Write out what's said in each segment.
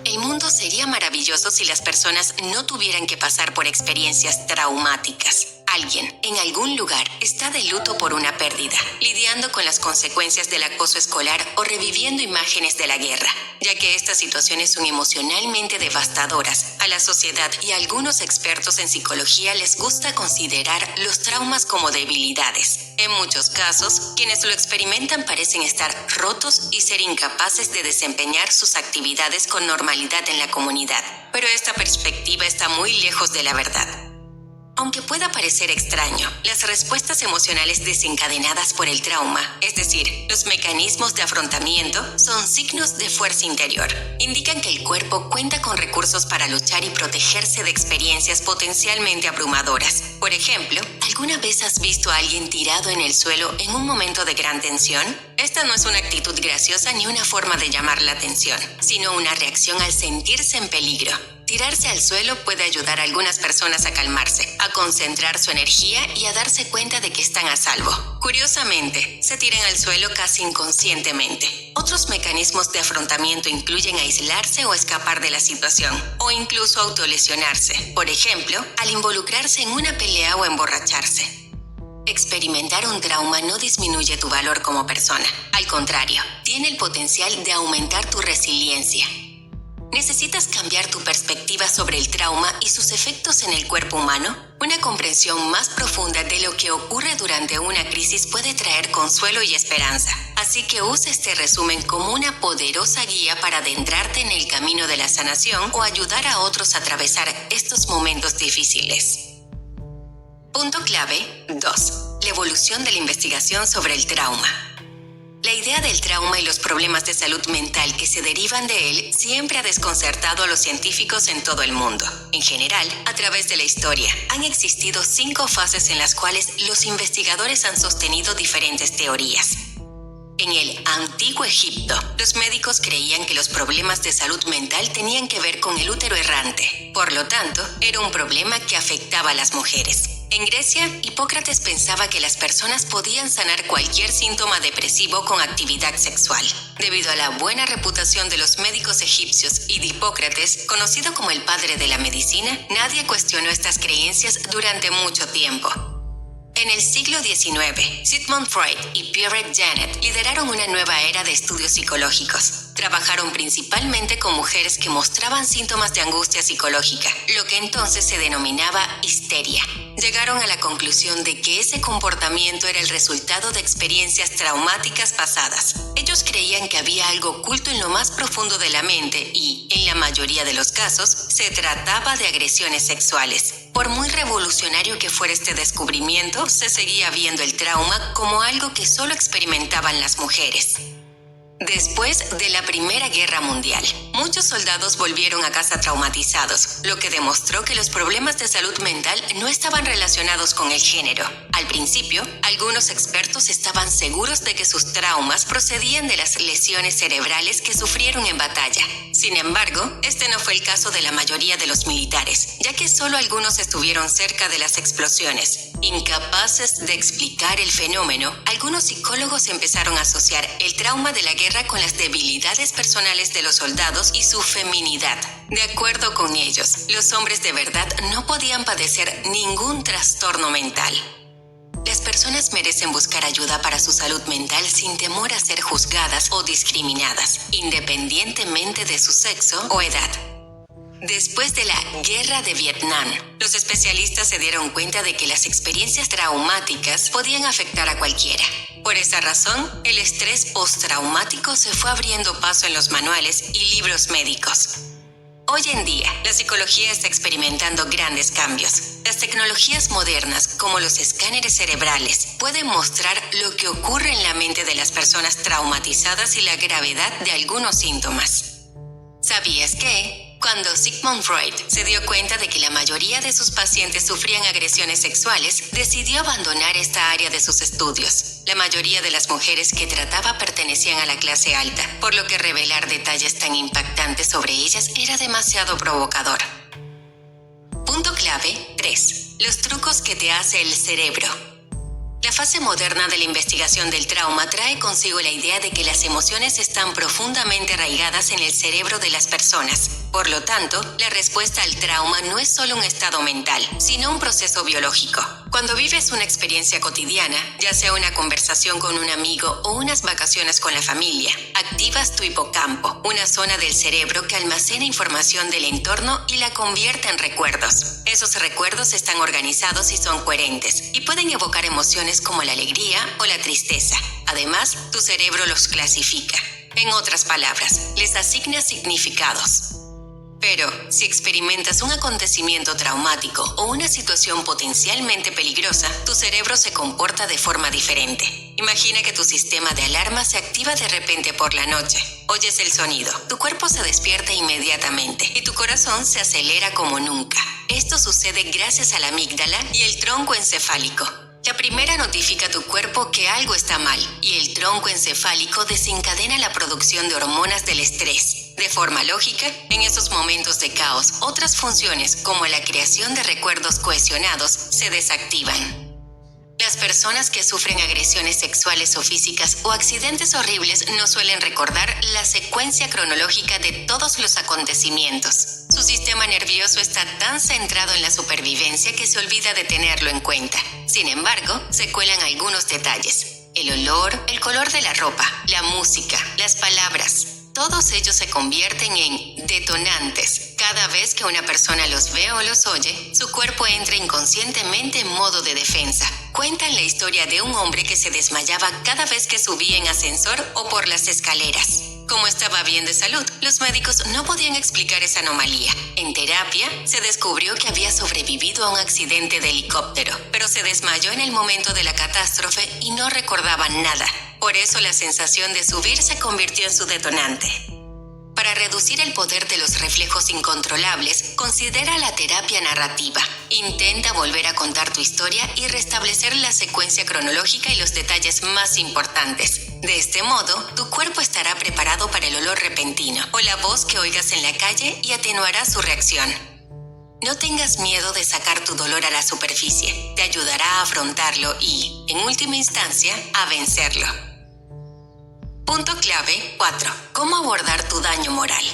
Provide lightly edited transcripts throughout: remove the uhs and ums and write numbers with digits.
El mundo sería maravilloso si las personas no tuvieran que pasar por experiencias traumáticas. Alguien, en algún lugar, está de luto por una pérdida, lidiando con las consecuencias del acoso escolar o reviviendo imágenes de la guerra, ya que estas situaciones son emocionalmente devastadoras. A la sociedad y a algunos expertos en psicología les gusta considerar los traumas como debilidades. En muchos casos, quienes lo experimentan parecen estar rotos y ser incapaces de desempeñar sus actividades con normalidad en la comunidad. Pero esta perspectiva está muy lejos de la verdad. Aunque pueda parecer extraño, las respuestas emocionales desencadenadas por el trauma, es decir, los mecanismos de afrontamiento, son signos de fuerza interior. Indican que el cuerpo cuenta con recursos para luchar y protegerse de experiencias potencialmente abrumadoras. Por ejemplo, ¿alguna vez has visto a alguien tirado en el suelo en un momento de gran tensión? Esta no es una actitud graciosa ni una forma de llamar la atención, sino una reacción al sentirse en peligro. Tirarse al suelo puede ayudar a algunas personas a calmarse, a concentrar su energía y a darse cuenta de que están a salvo. Curiosamente, se tiran al suelo casi inconscientemente. Otros mecanismos de afrontamiento incluyen aislarse o escapar de la situación, o incluso autolesionarse, por ejemplo, al involucrarse en una pelea o emborracharse. Experimentar un trauma no disminuye tu valor como persona. Al contrario, tiene el potencial de aumentar tu resiliencia. ¿Necesitas cambiar tu perspectiva sobre el trauma y sus efectos en el cuerpo humano? Una comprensión más profunda de lo que ocurre durante una crisis puede traer consuelo y esperanza. Así que usa este resumen como una poderosa guía para adentrarte en el camino de la sanación o ayudar a otros a atravesar estos momentos difíciles. Punto clave 2. La evolución de la investigación sobre el trauma. La idea del trauma y los problemas de salud mental que se derivan de él siempre ha desconcertado a los científicos en todo el mundo. En general, a través de la historia, han existido 5 fases en las cuales los investigadores han sostenido diferentes teorías. En el antiguo Egipto, los médicos creían que los problemas de salud mental tenían que ver con el útero errante. Por lo tanto, era un problema que afectaba a las mujeres. En Grecia, Hipócrates pensaba que las personas podían sanar cualquier síntoma depresivo con actividad sexual. Debido a la buena reputación de los médicos egipcios y de Hipócrates, conocido como el padre de la medicina, nadie cuestionó estas creencias durante mucho tiempo. En el siglo XIX, Sigmund Freud y Pierre Janet lideraron una nueva era de estudios psicológicos. Trabajaron principalmente con mujeres que mostraban síntomas de angustia psicológica, lo que entonces se denominaba histeria. Llegaron a la conclusión de que ese comportamiento era el resultado de experiencias traumáticas pasadas. Ellos creían que había algo oculto en lo más profundo de la mente y, en la mayoría de los casos, se trataba de agresiones sexuales. Por muy revolucionario que fuera este descubrimiento, se seguía viendo el trauma como algo que solo experimentaban las mujeres. Después de la Primera Guerra Mundial, muchos soldados volvieron a casa traumatizados, lo que demostró que los problemas de salud mental no estaban relacionados con el género. Al principio, algunos expertos estaban seguros de que sus traumas procedían de las lesiones cerebrales que sufrieron en batalla. Sin embargo, este no fue el caso de la mayoría de los militares, ya que solo algunos estuvieron cerca de las explosiones. Incapaces de explicar el fenómeno, algunos psicólogos empezaron a asociar el trauma de la guerra con las debilidades personales de los soldados y su feminidad. De acuerdo con ellos, los hombres de verdad no podían padecer ningún trastorno mental. Las personas merecen buscar ayuda para su salud mental sin temor a ser juzgadas o discriminadas, independientemente de su sexo o edad. Después de la Guerra de Vietnam, los especialistas se dieron cuenta de que las experiencias traumáticas podían afectar a cualquiera. Por esa razón, el estrés postraumático se fue abriendo paso en los manuales y libros médicos. Hoy en día, la psicología está experimentando grandes cambios. Las tecnologías modernas, como los escáneres cerebrales, pueden mostrar lo que ocurre en la mente de las personas traumatizadas y la gravedad de algunos síntomas. ¿Sabías que? Cuando Sigmund Freud se dio cuenta de que la mayoría de sus pacientes sufrían agresiones sexuales, decidió abandonar esta área de sus estudios. La mayoría de las mujeres que trataba pertenecían a la clase alta, por lo que revelar detalles tan impactantes sobre ellas era demasiado provocador. Punto clave 3. Los trucos que te hace el cerebro. La fase moderna de la investigación del trauma trae consigo la idea de que las emociones están profundamente arraigadas en el cerebro de las personas. Por lo tanto, la respuesta al trauma no es solo un estado mental, sino un proceso biológico. Cuando vives una experiencia cotidiana, ya sea una conversación con un amigo o unas vacaciones con la familia, activas tu hipocampo, una zona del cerebro que almacena información del entorno y la convierte en recuerdos. Esos recuerdos están organizados y son coherentes, y pueden evocar emociones como la alegría o la tristeza. Además, tu cerebro los clasifica. En otras palabras, les asigna significados. Pero, si experimentas un acontecimiento traumático o una situación potencialmente peligrosa, tu cerebro se comporta de forma diferente. Imagina que tu sistema de alarma se activa de repente por la noche. Oyes el sonido, tu cuerpo se despierta inmediatamente y tu corazón se acelera como nunca. Esto sucede gracias a la amígdala y el tronco encefálico. La primera notifica a tu cuerpo que algo está mal y el tronco encefálico desencadena la producción de hormonas del estrés. De forma lógica, en esos momentos de caos, otras funciones como la creación de recuerdos cohesionados se desactivan. Las personas que sufren agresiones sexuales o físicas o accidentes horribles no suelen recordar la secuencia cronológica de todos los acontecimientos. Su sistema nervioso está tan centrado en la supervivencia que se olvida de tenerlo en cuenta. Sin embargo, se cuelan algunos detalles: el olor, el color de la ropa, la música, las palabras. Todos ellos se convierten en detonantes. Cada vez que una persona los ve o los oye, su cuerpo entra inconscientemente en modo de defensa. Cuentan la historia de un hombre que se desmayaba cada vez que subía en ascensor o por las escaleras. Como estaba bien de salud, los médicos no podían explicar esa anomalía. En terapia, se descubrió que había sobrevivido a un accidente de helicóptero, pero se desmayó en el momento de la catástrofe y no recordaba nada. Por eso la sensación de subir se convirtió en su detonante. Para reducir el poder de los reflejos incontrolables, considera la terapia narrativa. Intenta volver a contar tu historia y restablecer la secuencia cronológica y los detalles más importantes. De este modo, tu cuerpo estará preparado para el olor repentino o la voz que oigas en la calle y atenuará su reacción. No tengas miedo de sacar tu dolor a la superficie. Te ayudará a afrontarlo y, en última instancia, a vencerlo. Punto clave 4. ¿Cómo abordar tu daño moral?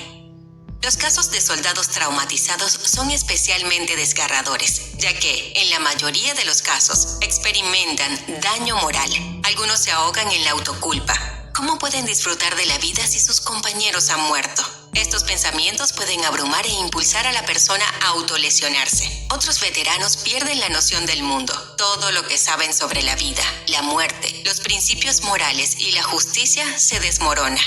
Los casos de soldados traumatizados son especialmente desgarradores, ya que, en la mayoría de los casos, experimentan daño moral. Algunos se ahogan en la autoculpa. ¿Cómo pueden disfrutar de la vida si sus compañeros han muerto? Estos pensamientos pueden abrumar e impulsar a la persona a autolesionarse. Otros veteranos pierden la noción del mundo. Todo lo que saben sobre la vida, la muerte, los principios morales y la justicia se desmorona.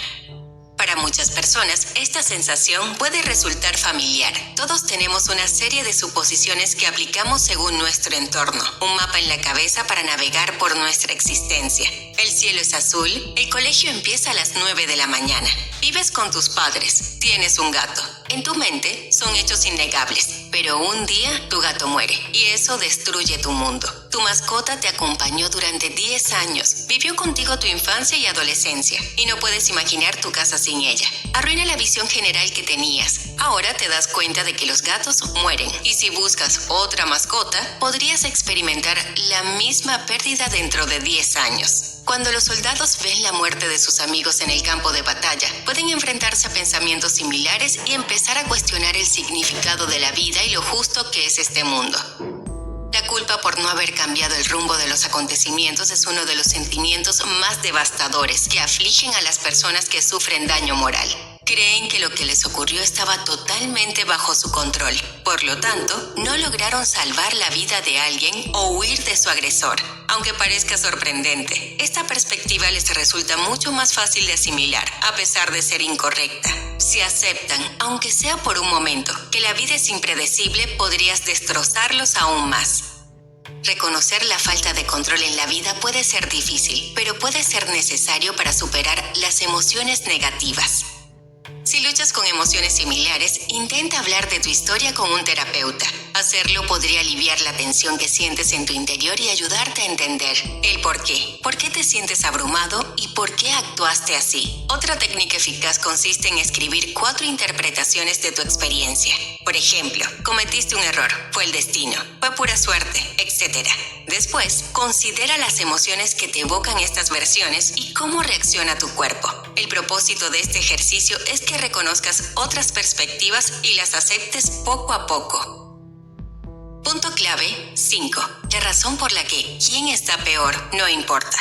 Para muchas personas, esta sensación puede resultar familiar. Todos tenemos una serie de suposiciones que aplicamos según nuestro entorno. Un mapa en la cabeza para navegar por nuestra existencia. El cielo es azul, el colegio empieza a las 9 de la mañana. Vives con tus padres, tienes un gato. En tu mente son hechos innegables, pero un día tu gato muere y eso destruye tu mundo. Tu mascota te acompañó durante 10 años, vivió contigo tu infancia y adolescencia y no puedes imaginar tu casa sin ella. Arruina la visión general que tenías. Ahora te das cuenta de que los gatos mueren y si buscas otra mascota, podrías experimentar la misma pérdida dentro de 10 años. Cuando los soldados ven la muerte de sus amigos en el campo de batalla, pueden enfrentarse a pensamientos similares y empezar a cuestionar el significado de la vida y lo justo que es este mundo. La culpa por no haber cambiado el rumbo de los acontecimientos es uno de los sentimientos más devastadores que afligen a las personas que sufren daño moral. Creen que lo que les ocurrió estaba totalmente bajo su control. Por lo tanto, no lograron salvar la vida de alguien o huir de su agresor. Aunque parezca sorprendente, esta perspectiva les resulta mucho más fácil de asimilar, a pesar de ser incorrecta. Si aceptan, aunque sea por un momento, que la vida es impredecible, podrías destrozarlos aún más. Reconocer la falta de control en la vida puede ser difícil, pero puede ser necesario para superar las emociones negativas. Si luchas con emociones similares, intenta hablar de tu historia con un terapeuta. Hacerlo podría aliviar la tensión que sientes en tu interior y ayudarte a entender el por qué. ¿Por qué te sientes abrumado y por qué actuaste así? Otra técnica eficaz consiste en escribir 4 interpretaciones de tu experiencia. Por ejemplo, cometiste un error, fue el destino, fue pura suerte, etc. Después, considera las emociones que te evocan estas versiones y cómo reacciona tu cuerpo. El propósito de este ejercicio es que reconozcas otras perspectivas y las aceptes poco a poco. Punto clave 5. La razón por la que quién está peor no importa.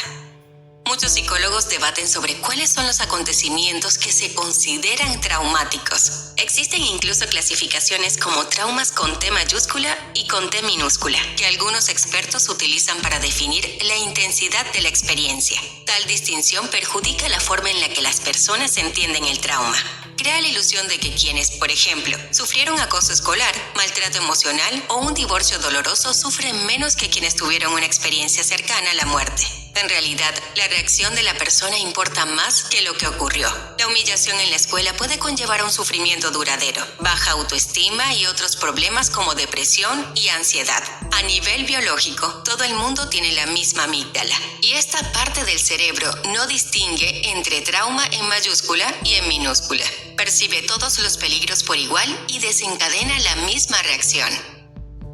Muchos psicólogos debaten sobre cuáles son los acontecimientos que se consideran traumáticos. Existen incluso clasificaciones como traumas con T mayúscula y con T minúscula, que algunos expertos utilizan para definir la intensidad de la experiencia. Tal distinción perjudica la forma en la que las personas entienden el trauma. Crea la ilusión de que quienes, por ejemplo, sufrieron acoso escolar, maltrato emocional o un divorcio doloroso sufren menos que quienes tuvieron una experiencia cercana a la muerte. En realidad, la reacción de la persona importa más que lo que ocurrió. La humillación en la escuela puede conllevar a un sufrimiento duradero, baja autoestima y otros problemas como depresión y ansiedad. A nivel biológico, todo el mundo tiene la misma amígdala, y esta parte del cerebro no distingue entre trauma en mayúscula y en minúscula. Percibe todos los peligros por igual y desencadena la misma reacción.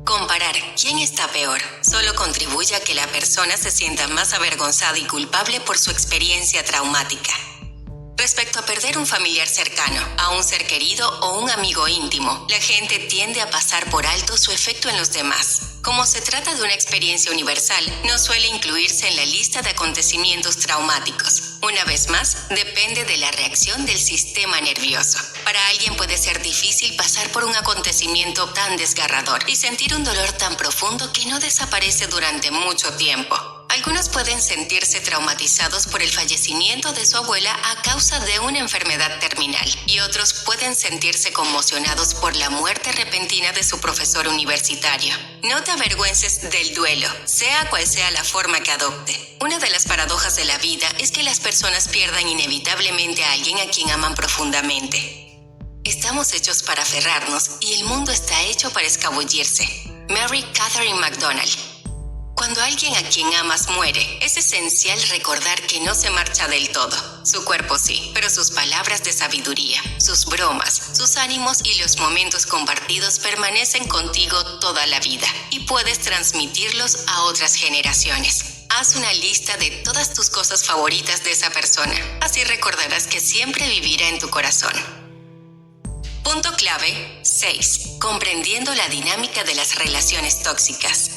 Comparar quién está peor solo contribuye a que la persona se sienta más avergonzada y culpable por su experiencia traumática. Respecto a perder un familiar cercano, a un ser querido o un amigo íntimo, la gente tiende a pasar por alto su efecto en los demás. Como se trata de una experiencia universal, no suele incluirse en la lista de acontecimientos traumáticos. Una vez más, depende de la reacción del sistema nervioso. Para alguien puede ser difícil pasar por un acontecimiento tan desgarrador y sentir un dolor tan profundo que no desaparece durante mucho tiempo. Algunos pueden sentirse traumatizados por el fallecimiento de su abuela a causa de una enfermedad terminal, y otros pueden sentirse conmocionados por la muerte repentina de su profesor universitario. No te avergüences del duelo, sea cual sea la forma que adopte. Una de las paradojas de la vida es que las personas pierdan inevitablemente a alguien a quien aman profundamente. Estamos hechos para aferrarnos y el mundo está hecho para escabullirse. Mary Catherine McDonald. Cuando alguien a quien amas muere, es esencial recordar que no se marcha del todo. Su cuerpo sí, pero sus palabras de sabiduría, sus bromas, sus ánimos y los momentos compartidos permanecen contigo toda la vida y puedes transmitirlos a otras generaciones. Haz una lista de todas tus cosas favoritas de esa persona. Así recordarás que siempre vivirá en tu corazón. Punto clave 6. Comprendiendo la dinámica de las relaciones tóxicas.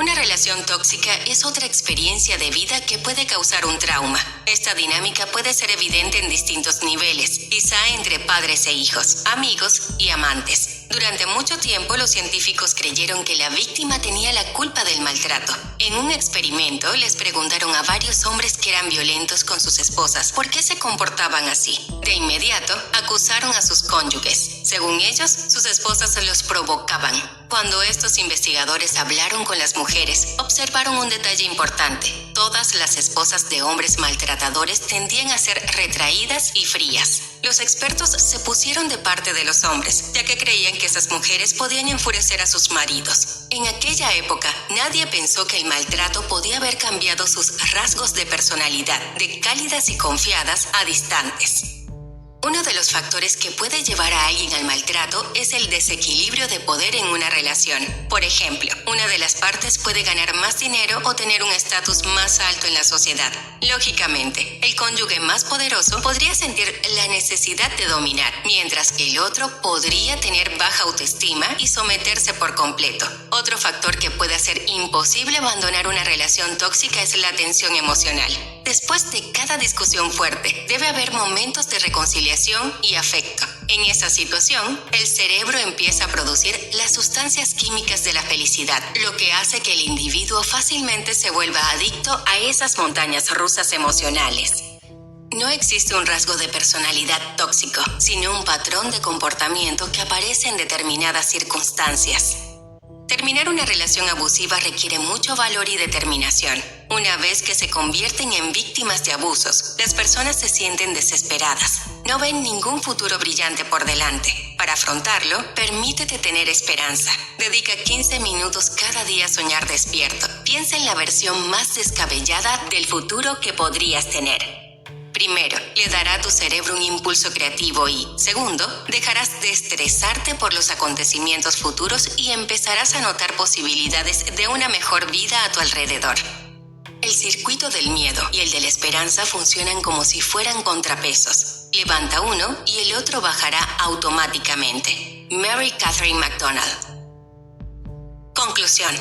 Una relación tóxica es otra experiencia de vida que puede causar un trauma. Esta dinámica puede ser evidente en distintos niveles, quizá entre padres e hijos, amigos y amantes. Durante mucho tiempo, los científicos creyeron que la víctima tenía la culpa del maltrato. En un experimento, les preguntaron a varios hombres que eran violentos con sus esposas por qué se comportaban así. De inmediato, acusaron a sus cónyuges. Según ellos, sus esposas los provocaban. Cuando estos investigadores hablaron con las mujeres, observaron un detalle importante. Todas las esposas de hombres maltratadores tendían a ser retraídas y frías. Los expertos se pusieron de parte de los hombres, ya que creían que esas mujeres podían enfurecer a sus maridos. En aquella época, nadie pensó que el maltrato podía haber cambiado sus rasgos de personalidad, de cálidas y confiadas a distantes. Uno de los factores que puede llevar a alguien al maltrato es el desequilibrio de poder en una relación. Por ejemplo, una de las partes puede ganar más dinero o tener un estatus más alto en la sociedad. Lógicamente, el cónyuge más poderoso podría sentir la necesidad de dominar, mientras que el otro podría tener baja autoestima y someterse por completo. Otro factor que puede hacer imposible abandonar una relación tóxica es la tensión emocional. Después de cada discusión fuerte, debe haber momentos de reconciliación y afecto. En esa situación, el cerebro empieza a producir las sustancias químicas de la felicidad, lo que hace que el individuo fácilmente se vuelva adicto a esas montañas rusas emocionales. No existe un rasgo de personalidad tóxico, sino un patrón de comportamiento que aparece en determinadas circunstancias. Terminar una relación abusiva requiere mucho valor y determinación. Una vez que se convierten en víctimas de abusos, las personas se sienten desesperadas. No ven ningún futuro brillante por delante. Para afrontarlo, permítete tener esperanza. Dedica 15 minutos cada día a soñar despierto. Piensa en la versión más descabellada del futuro que podrías tener. Primero, le dará a tu cerebro un impulso creativo y, segundo, dejarás de estresarte por los acontecimientos futuros y empezarás a notar posibilidades de una mejor vida a tu alrededor. El circuito del miedo y el de la esperanza funcionan como si fueran contrapesos. Levanta uno y el otro bajará automáticamente. Mary Catherine McDonald. Conclusión.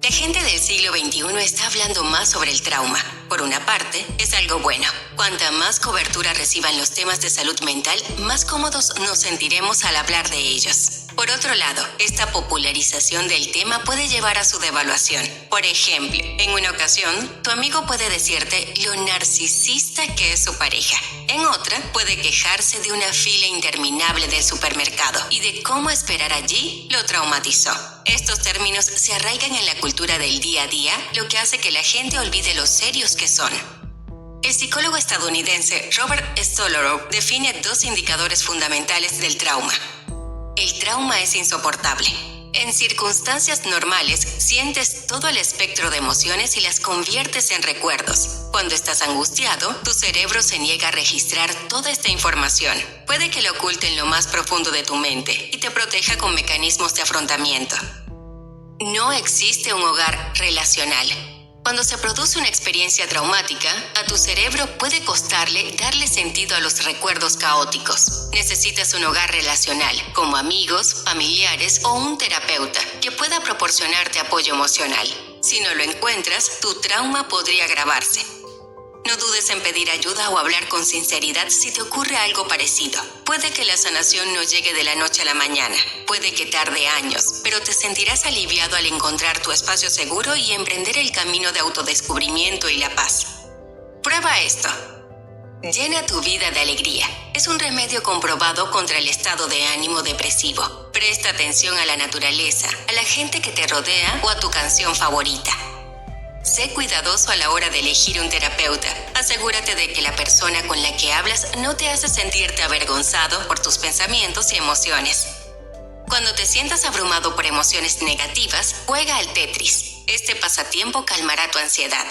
La gente del siglo XXI está hablando más sobre el trauma. Por una parte, es algo bueno. Cuanta más cobertura reciban los temas de salud mental, más cómodos nos sentiremos al hablar de ellos. Por otro lado, esta popularización del tema puede llevar a su devaluación. Por ejemplo, en una ocasión, tu amigo puede decirte lo narcisista que es su pareja. En otra, puede quejarse de una fila interminable del supermercado y de cómo esperar allí lo traumatizó. Estos términos se arraigan en la cultura del día a día, lo que hace que la gente olvide lo serios que son. El psicólogo estadounidense Robert Stolorow define 2 indicadores fundamentales del trauma. El trauma es insoportable. En circunstancias normales, sientes todo el espectro de emociones y las conviertes en recuerdos. Cuando estás angustiado, tu cerebro se niega a registrar toda esta información. Puede que lo oculte en lo más profundo de tu mente y te proteja con mecanismos de afrontamiento. No existe un hogar relacional. Cuando se produce una experiencia traumática, a tu cerebro puede costarle darle sentido a los recuerdos caóticos. Necesitas un hogar relacional, como amigos, familiares o un terapeuta, que pueda proporcionarte apoyo emocional. Si no lo encuentras, tu trauma podría agravarse. No dudes en pedir ayuda o hablar con sinceridad si te ocurre algo parecido. Puede que la sanación no llegue de la noche a la mañana, puede que tarde años, pero te sentirás aliviado al encontrar tu espacio seguro y emprender el camino de autodescubrimiento y la paz. Prueba esto. Llena tu vida de alegría. Es un remedio comprobado contra el estado de ánimo depresivo. Presta atención a la naturaleza, a la gente que te rodea o a tu canción favorita. Sé cuidadoso a la hora de elegir un terapeuta. Asegúrate de que la persona con la que hablas no te hace sentirte avergonzado por tus pensamientos y emociones. Cuando te sientas abrumado por emociones negativas, juega al Tetris. Este pasatiempo calmará tu ansiedad.